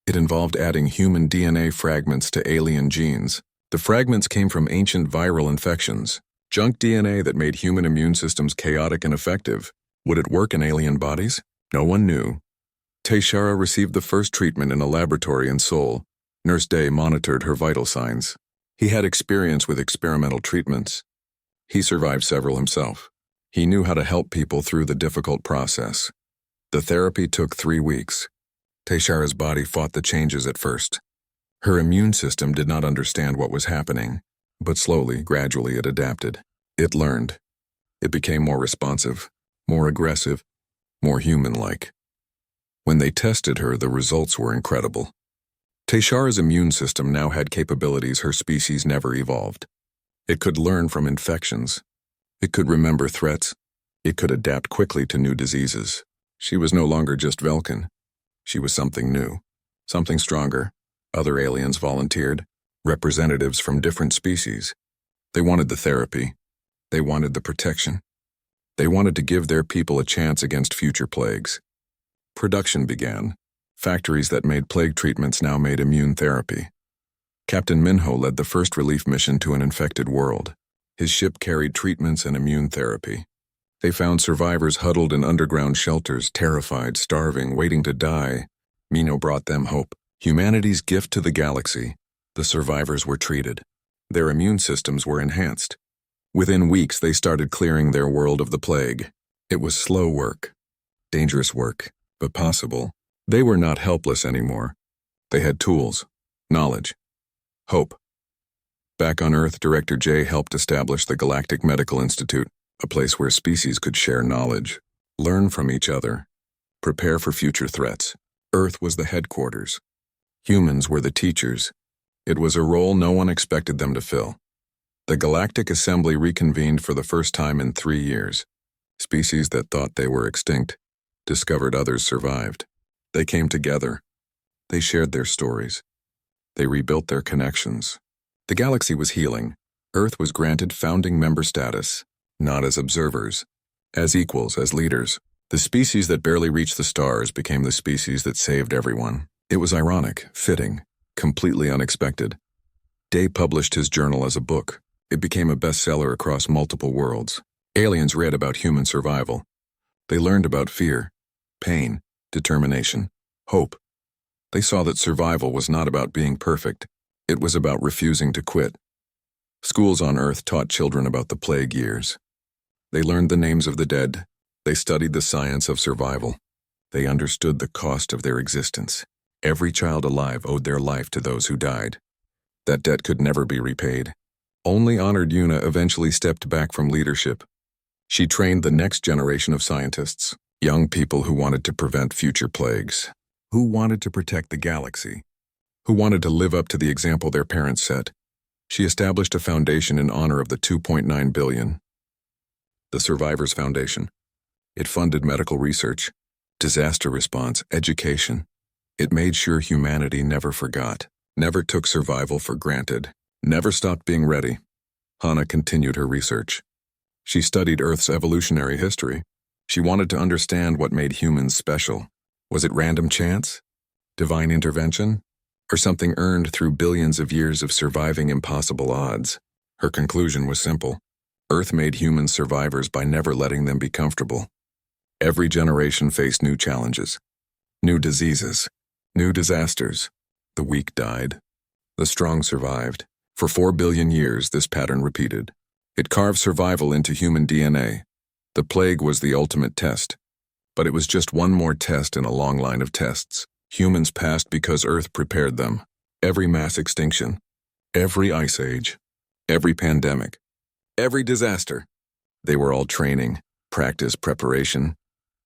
It involved adding human DNA fragments to alien genes. The fragments came from ancient viral infections, junk DNA that made human immune systems chaotic and effective. Would it work in alien bodies? No one knew. Teixeira received the first treatment in a laboratory in Seoul. Nurse Day monitored her vital signs. He had experience with experimental treatments. He survived several himself. He knew how to help people through the difficult process. The therapy took 3 weeks. Teixeira's body fought the changes at first. Her immune system did not understand what was happening, but slowly, gradually it adapted. It learned. It became more responsive, more aggressive, more human-like. When they tested her, the results were incredible. Teixeira's immune system now had capabilities her species never evolved. It could learn from infections. It could remember threats. It could adapt quickly to new diseases. She was no longer just Velkin. She was something new, something stronger. Other aliens volunteered, representatives from different species. They wanted the therapy. They wanted the protection. They wanted to give their people a chance against future plagues. Production began. Factories that made plague treatments now made immune therapy. Captain Minho led the first relief mission to an infected world. His ship carried treatments and immune therapy. They found survivors huddled in underground shelters, terrified, starving, waiting to die. Minho brought them hope. Humanity's gift to the galaxy. The survivors were treated. Their immune systems were enhanced. Within weeks, they started clearing their world of the plague. It was slow work, dangerous work, but possible. They were not helpless anymore. They had tools, knowledge, hope. Back on Earth, Director J helped establish the Galactic Medical Institute, a place where species could share knowledge, learn from each other, prepare for future threats. Earth was the headquarters. Humans were the teachers. It was a role no one expected them to fill. The Galactic Assembly reconvened for the first time in 3 years. Species that thought they were extinct discovered others survived. They came together. They shared their stories. They rebuilt their connections. The galaxy was healing. Earth was granted founding member status, not as observers, as equals, as leaders. The species that barely reached the stars became the species that saved everyone. It was ironic, fitting, completely unexpected. Day published his journal as a book. It became a bestseller across multiple worlds. Aliens read about human survival. They learned about fear, pain, determination, hope. They saw that survival was not about being perfect. It was about refusing to quit. Schools on Earth taught children about the plague years. They learned the names of the dead. They studied the science of survival. They understood the cost of their existence. Every child alive owed their life to those who died. That debt could never be repaid. Only Honored Yuna eventually stepped back from leadership. She trained the next generation of scientists, young people who wanted to prevent future plagues, who wanted to protect the galaxy, who wanted to live up to the example their parents set. She established a foundation in honor of the 2.9 billion. The Survivors Foundation. It funded medical research, disaster response, education. It made sure humanity never forgot, never took survival for granted, never stopped being ready. Hana continued her research. She studied Earth's evolutionary history. She wanted to understand what made humans special. Was it random chance? Divine intervention? Or something earned through billions of years of surviving impossible odds? Her conclusion was simple. Earth made humans survivors by never letting them be comfortable. Every generation faced new challenges, new diseases, new disasters. The weak died. The strong survived. For 4 billion years, this pattern repeated. It carved survival into human DNA. The plague was the ultimate test. But it was just one more test in a long line of tests. Humans passed because Earth prepared them. Every mass extinction, every ice age, every pandemic, every disaster. They were all training, practice, preparation.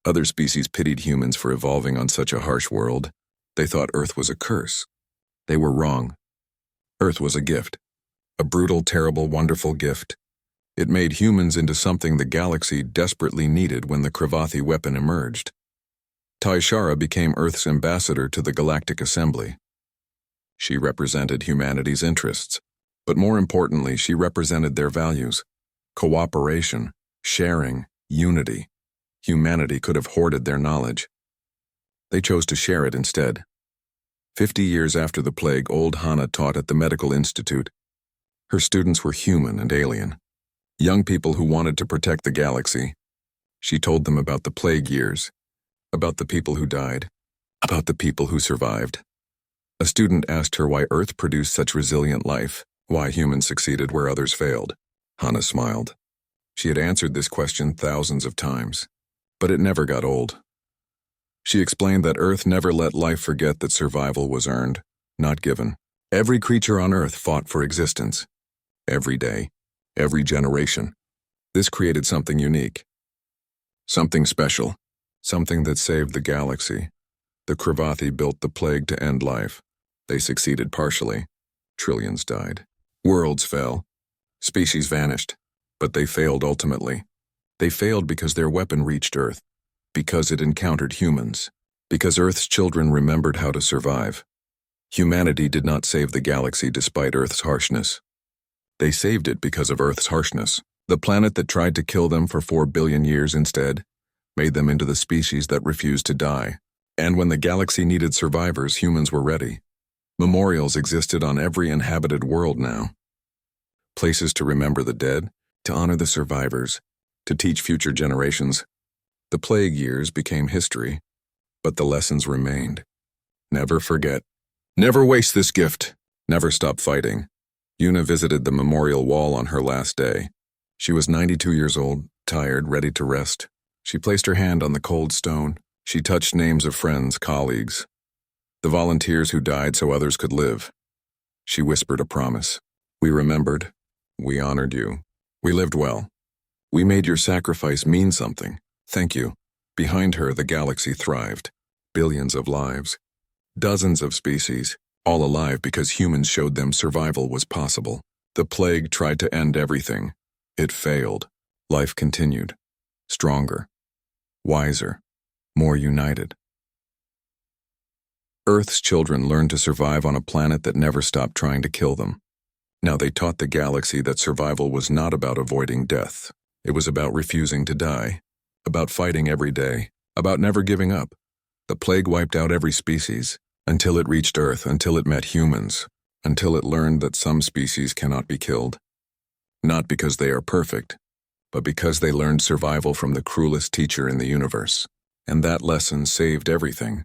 Other species pitied humans for evolving on such a harsh world. They thought Earth was a curse. They were wrong. Earth was a gift. A brutal, terrible, wonderful gift. It made humans into something the galaxy desperately needed when the Kravathi weapon emerged. Teixeira became Earth's ambassador to the Galactic Assembly. She represented humanity's interests. But more importantly, she represented their values: cooperation, sharing, unity. Humanity could have hoarded their knowledge. They chose to share it instead. 50 years after the plague, old Hannah taught at the medical institute. Her students were human and alien, young people who wanted to protect the galaxy. She told them about the plague years, about the people who died, about the people who survived. A student asked her why Earth produced such resilient life, why humans succeeded where others failed. Hannah smiled. She had answered this question thousands of times, but it never got old. She explained that Earth never let life forget that survival was earned, not given. Every creature on Earth fought for existence. Every day, every generation. This created something unique. Something special. Something that saved the galaxy. The Kravathi built the plague to end life. They succeeded partially. Trillions died. Worlds fell. Species vanished. But they failed ultimately. They failed because their weapon reached Earth. Because it encountered humans. Because Earth's children remembered how to survive. Humanity did not save the galaxy despite Earth's harshness. They saved it because of Earth's harshness. The planet that tried to kill them for 4 billion years instead made them into the species that refused to die. And when the galaxy needed survivors, humans were ready. Memorials existed on every inhabited world now. Places to remember the dead, to honor the survivors, to teach future generations. The plague years became history, but the lessons remained. Never forget. Never waste this gift. Never stop fighting. Una visited the memorial wall on her last day. She was 92 years old, tired, ready to rest. She placed her hand on the cold stone. She touched names of friends, colleagues, the volunteers who died so others could live. She whispered a promise. We remembered. We honored you. We lived well. We made your sacrifice mean something. Thank you. Behind her, the galaxy thrived. Billions of lives. Dozens of species, all alive because humans showed them survival was possible. The plague tried to end everything. It failed. Life continued. Stronger. Wiser. More united. Earth's children learned to survive on a planet that never stopped trying to kill them. Now they taught the galaxy that survival was not about avoiding death. It was about refusing to die. About fighting every day. About never giving up. The plague wiped out every species, until it reached Earth, until it met humans, until it learned that some species cannot be killed. Not because they are perfect, but because they learned survival from the cruelest teacher in the universe. And that lesson saved everything.